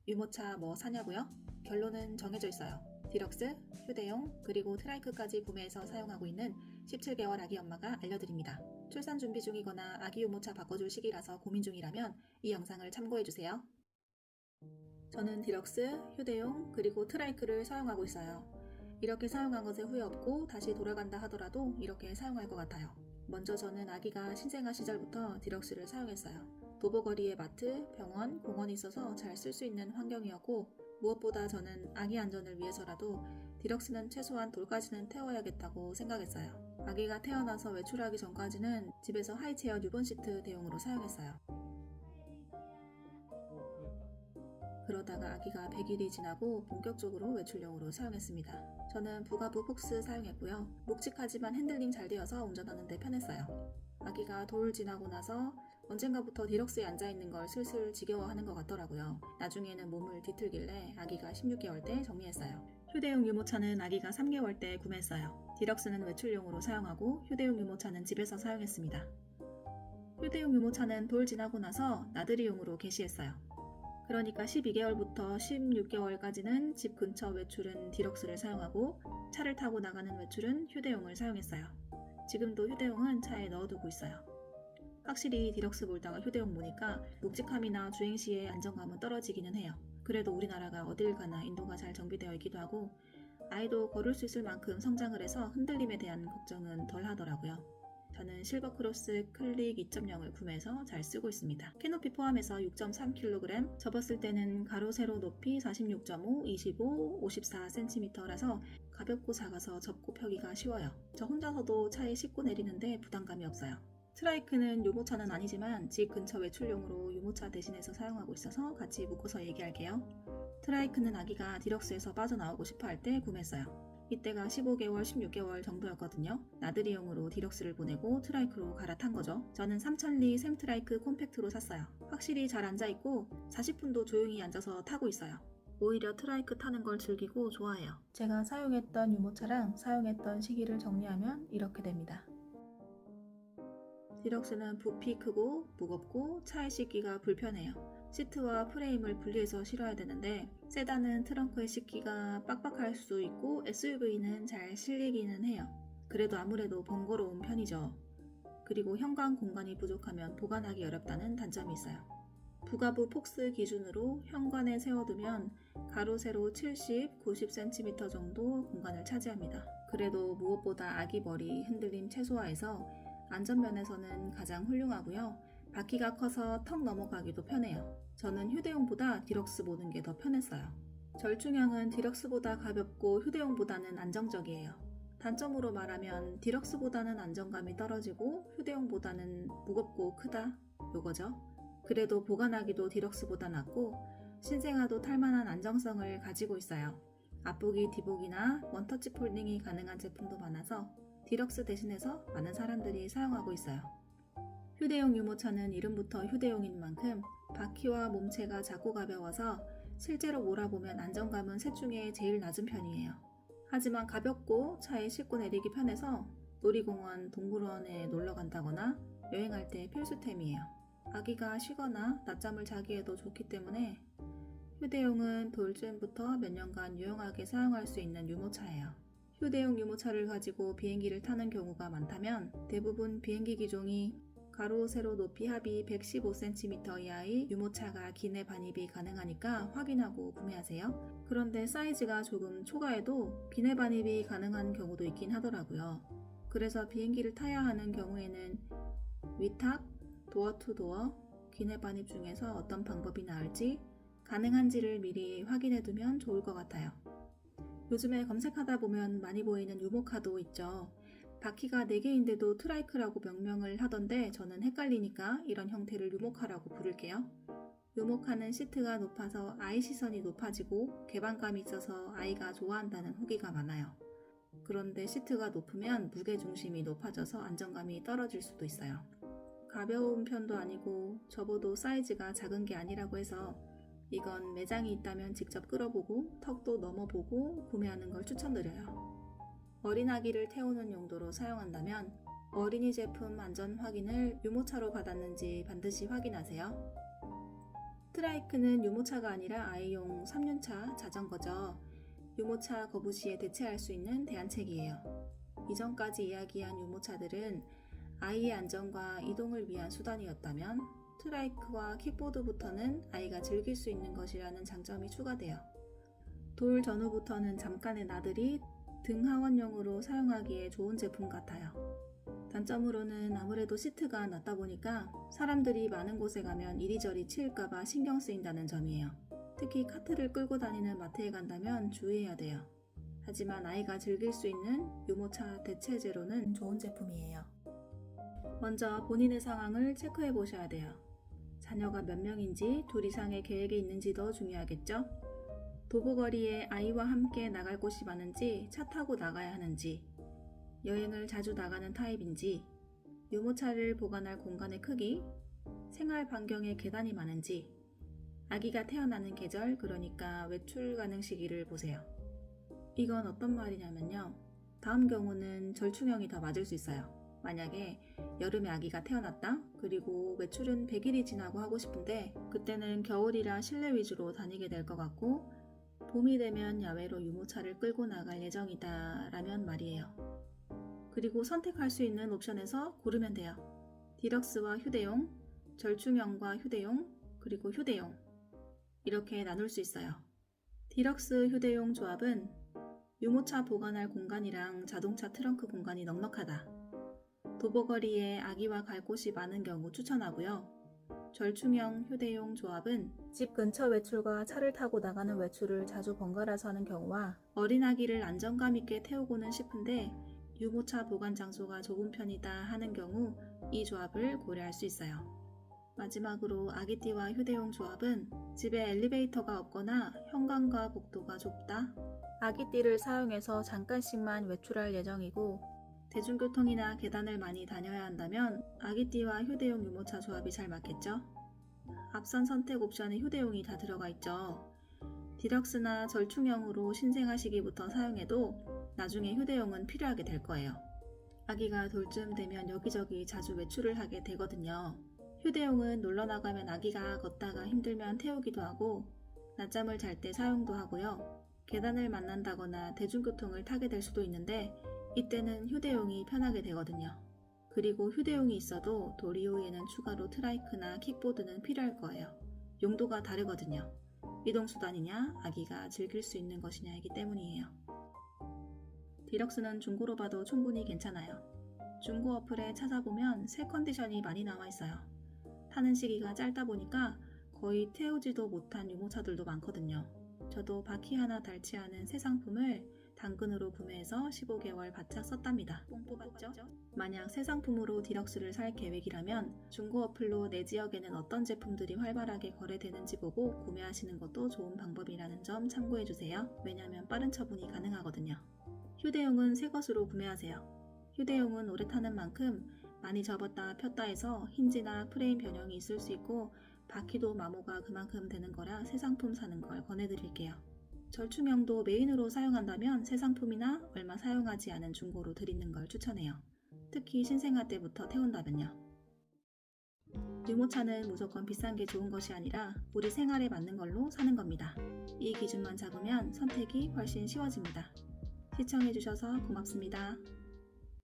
유모차 뭐 사냐고요? 결론은 정해져 있어요. 디럭스, 휴대용, 그리고 트라이크까지 구매해서 사용하고 있는 17개월 아기 엄마가 알려드립니다. 출산 준비 중이거나 아기 유모차 바꿔줄 시기라서 고민 중이라면 이 영상을 참고해주세요. 저는 디럭스, 휴대용, 그리고 트라이크를 사용하고 있어요. 이렇게 사용한 것에 후회 없고 다시 돌아간다 하더라도 이렇게 사용할 것 같아요. 먼저 저는 아기가 신생아 시절부터 디럭스를 사용했어요. 도보거리에 마트, 병원, 공원이 있어서 잘 쓸 수 있는 환경이었고 무엇보다 저는 아기 안전을 위해서라도 디럭스는 최소한 돌까지는 태워야겠다고 생각했어요. 아기가 태어나서 외출하기 전까지는 집에서 하이체어 뉴본 시트 대용으로 사용했어요. 그러다가 아기가 100일이 지나고 본격적으로 외출용으로 사용했습니다. 저는 부가부 폭스 사용했고요. 묵직하지만 핸들링 잘 되어서 운전하는 데 편했어요. 아기가 돌 지나고 나서 언젠가부터 디럭스에 앉아있는 걸 슬슬 지겨워하는 것 같더라고요. 나중에는 몸을 뒤틀길래 아기가 16개월 때 정리했어요. 휴대용 유모차는 아기가 3개월 때 구매했어요. 디럭스는 외출용으로 사용하고 휴대용 유모차는 집에서 사용했습니다. 휴대용 유모차는 돌 지나고 나서 나들이용으로 개시했어요. 그러니까 12개월부터 16개월까지는 집 근처 외출은 디럭스를 사용하고 차를 타고 나가는 외출은 휴대용을 사용했어요. 지금도 휴대용은 차에 넣어두고 있어요. 확실히 디럭스 몰다가 휴대용 모니까 묵직함이나 주행 시의 안정감은 떨어지기는 해요. 그래도 우리나라가 어딜 가나 인도가 잘 정비되어 있기도 하고 아이도 걸을 수 있을 만큼 성장을 해서 흔들림에 대한 걱정은 덜 하더라고요. 저는 실버크로스 클릭 2.0을 구매해서 잘 쓰고 있습니다. 캐노피 포함해서 6.3kg, 접었을 때는 가로 세로 높이 46.5, 25, 54cm라서 가볍고 작아서 접고 펴기가 쉬워요. 저 혼자서도 차에 싣고 내리는데 부담감이 없어요. 트라이크는 유모차는 아니지만 집 근처 외출용으로 유모차 대신해서 사용하고 있어서 같이 묶어서 얘기할게요. 트라이크는 아기가 디럭스에서 빠져나오고 싶어 할 때 구매했어요. 이때가 15개월, 16개월 정도였거든요. 나들이용으로 디럭스를 보내고 트라이크로 갈아탄 거죠. 저는 3000리 샘트라이크 콤팩트로 샀어요. 확실히 잘 앉아있고 40분도 조용히 앉아서 타고 있어요. 오히려 트라이크 타는 걸 즐기고 좋아해요. 제가 사용했던 유모차랑 사용했던 시기를 정리하면 이렇게 됩니다. 디럭스는 부피 크고 무겁고 차에 싣기가 불편해요. 시트와 프레임을 분리해서 실어야 되는데 세단은 트렁크에 싣기가 빡빡할 수 있고 SUV는 잘 실리기는 해요. 그래도 아무래도 번거로운 편이죠. 그리고 현관 공간이 부족하면 보관하기 어렵다는 단점이 있어요. 부가부 폭스 기준으로 현관에 세워두면 가로 세로 70, 90cm 정도 공간을 차지합니다. 그래도 무엇보다 아기 머리 흔들림 최소화해서 안전면에서는 가장 훌륭하고요. 바퀴가 커서 턱 넘어가기도 편해요. 저는 휴대용보다 디럭스 모는 게 더 편했어요. 절충형은 디럭스보다 가볍고 휴대용보다는 안정적이에요. 단점으로 말하면 디럭스보다는 안정감이 떨어지고 휴대용보다는 무겁고 크다 요거죠. 그래도 보관하기도 디럭스보다 낫고 신생아도 탈만한 안정성을 가지고 있어요. 앞보기, 뒤보기나 원터치 폴딩이 가능한 제품도 많아서 디럭스 대신해서 많은 사람들이 사용하고 있어요. 휴대용 유모차는 이름부터 휴대용인 만큼 바퀴와 몸체가 작고 가벼워서 실제로 몰아보면 안정감은 셋 중에 제일 낮은 편이에요. 하지만 가볍고 차에 싣고 내리기 편해서 놀이공원, 동물원에 놀러 간다거나 여행할 때 필수템이에요. 아기가 쉬거나 낮잠을 자기에도 좋기 때문에 휴대용은 돌쯤부터 몇 년간 유용하게 사용할 수 있는 유모차예요. 휴대용 유모차를 가지고 비행기를 타는 경우가 많다면 대부분 비행기 기종이 가로 세로 높이 합이 115cm 이하의 유모차가 기내 반입이 가능하니까 확인하고 구매하세요. 그런데 사이즈가 조금 초과해도 기내 반입이 가능한 경우도 있긴 하더라고요. 그래서 비행기를 타야 하는 경우에는 위탁, 도어 투 도어, 기내 반입 중에서 어떤 방법이 나을지 가능한지를 미리 확인해두면 좋을 것 같아요. 요즘에 검색하다 보면 많이 보이는 유모카도 있죠. 바퀴가 4개인데도 트라이크라고 명명을 하던데 저는 헷갈리니까 이런 형태를 유모카라고 부를게요. 유모카는 시트가 높아서 아이 시선이 높아지고 개방감이 있어서 아이가 좋아한다는 후기가 많아요. 그런데 시트가 높으면 무게중심이 높아져서 안정감이 떨어질 수도 있어요. 가벼운 편도 아니고 접어도 사이즈가 작은 게 아니라고 해서 이건 매장이 있다면 직접 끌어보고 턱도 넘어보고 구매하는 걸 추천드려요. 어린아기를 태우는 용도로 사용한다면 어린이 제품 안전 확인을 유모차로 받았는지 반드시 확인하세요. 트라이크는 유모차가 아니라 아이용 3륜차 자전거죠. 유모차 거부 시에 대체할 수 있는 대안책이에요. 이전까지 이야기한 유모차들은 아이의 안전과 이동을 위한 수단이었다면 트라이크와 킥보드부터는 아이가 즐길 수 있는 것이라는 장점이 추가돼요. 돌 전후부터는 잠깐의 나들이, 등 하원용으로 사용하기에 좋은 제품 같아요. 단점으로는 아무래도 시트가 낮다 보니까 사람들이 많은 곳에 가면 이리저리 치일까봐 신경 쓰인다는 점이에요. 특히 카트를 끌고 다니는 마트에 간다면 주의해야 돼요. 하지만 아이가 즐길 수 있는 유모차 대체제로는 좋은 제품이에요. 먼저 본인의 상황을 체크해 보셔야 돼요. 자녀가 몇 명인지, 둘 이상의 계획이 있는지도 중요하겠죠? 도보거리에 아이와 함께 나갈 곳이 많은지, 차 타고 나가야 하는지, 여행을 자주 나가는 타입인지, 유모차를 보관할 공간의 크기, 생활 반경에 계단이 많은지, 아기가 태어나는 계절, 그러니까 외출 가능 시기를 보세요. 이건 어떤 말이냐면요. 다음 경우는 절충형이 더 맞을 수 있어요. 만약에 여름에 아기가 태어났다? 그리고 외출은 100일이 지나고 하고 싶은데 그때는 겨울이라 실내 위주로 다니게 될 것 같고 봄이 되면 야외로 유모차를 끌고 나갈 예정이다 라면 말이에요. 그리고 선택할 수 있는 옵션에서 고르면 돼요. 디럭스와 휴대용, 절충형과 휴대용, 그리고 휴대용 이렇게 나눌 수 있어요. 디럭스 휴대용 조합은 유모차 보관할 공간이랑 자동차 트렁크 공간이 넉넉하다. 도보거리에 아기와 갈 곳이 많은 경우 추천하고요. 절충형 휴대용 조합은 집 근처 외출과 차를 타고 나가는 외출을 자주 번갈아서 하는 경우와 어린 아기를 안정감 있게 태우고는 싶은데 유모차 보관 장소가 좁은 편이다 하는 경우 이 조합을 고려할 수 있어요. 마지막으로 아기띠와 휴대용 조합은 집에 엘리베이터가 없거나 현관과 복도가 좁다. 아기띠를 사용해서 잠깐씩만 외출할 예정이고 대중교통이나 계단을 많이 다녀야 한다면 아기띠와 휴대용 유모차 조합이 잘 맞겠죠? 앞선 선택 옵션에 휴대용이 다 들어가 있죠. 디럭스나 절충형으로 신생아시기부터 사용해도 나중에 휴대용은 필요하게 될 거예요. 아기가 돌쯤 되면 여기저기 자주 외출을 하게 되거든요. 휴대용은 놀러 나가면 아기가 걷다가 힘들면 태우기도 하고 낮잠을 잘 때 사용도 하고요. 계단을 만난다거나 대중교통을 타게 될 수도 있는데 이때는 휴대용이 편하게 되거든요. 그리고 휴대용이 있어도 돌 이후에는 추가로 트라이크나 킥보드는 필요할 거예요. 용도가 다르거든요. 이동수단이냐 아기가 즐길 수 있는 것이냐이기 때문이에요. 디럭스는 중고로 봐도 충분히 괜찮아요. 중고 어플에 찾아보면 새 컨디션이 많이 나와 있어요. 타는 시기가 짧다 보니까 거의 태우지도 못한 유모차들도 많거든요. 저도 바퀴 하나 닳지 않은 새 상품을 당근으로 구매해서 15개월 바짝 썼답니다. 뽕 뽑았죠? 만약 새 상품으로 디럭스를 살 계획이라면 중고 어플로 내 지역에는 어떤 제품들이 활발하게 거래되는지 보고 구매하시는 것도 좋은 방법이라는 점 참고해주세요. 왜냐면 빠른 처분이 가능하거든요. 휴대용은 새 것으로 구매하세요. 휴대용은 오래 타는 만큼 많이 접었다 폈다 해서 힌지나 프레임 변형이 있을 수 있고 바퀴도 마모가 그만큼 되는 거라 새 상품 사는 걸 권해드릴게요. 절충형도 메인으로 사용한다면 새 상품이나 얼마 사용하지 않은 중고로 드리는 걸 추천해요. 특히 신생아 때부터 태운다면요. 유모차는 무조건 비싼 게 좋은 것이 아니라 우리 생활에 맞는 걸로 사는 겁니다. 이 기준만 잡으면 선택이 훨씬 쉬워집니다. 시청해주셔서 고맙습니다.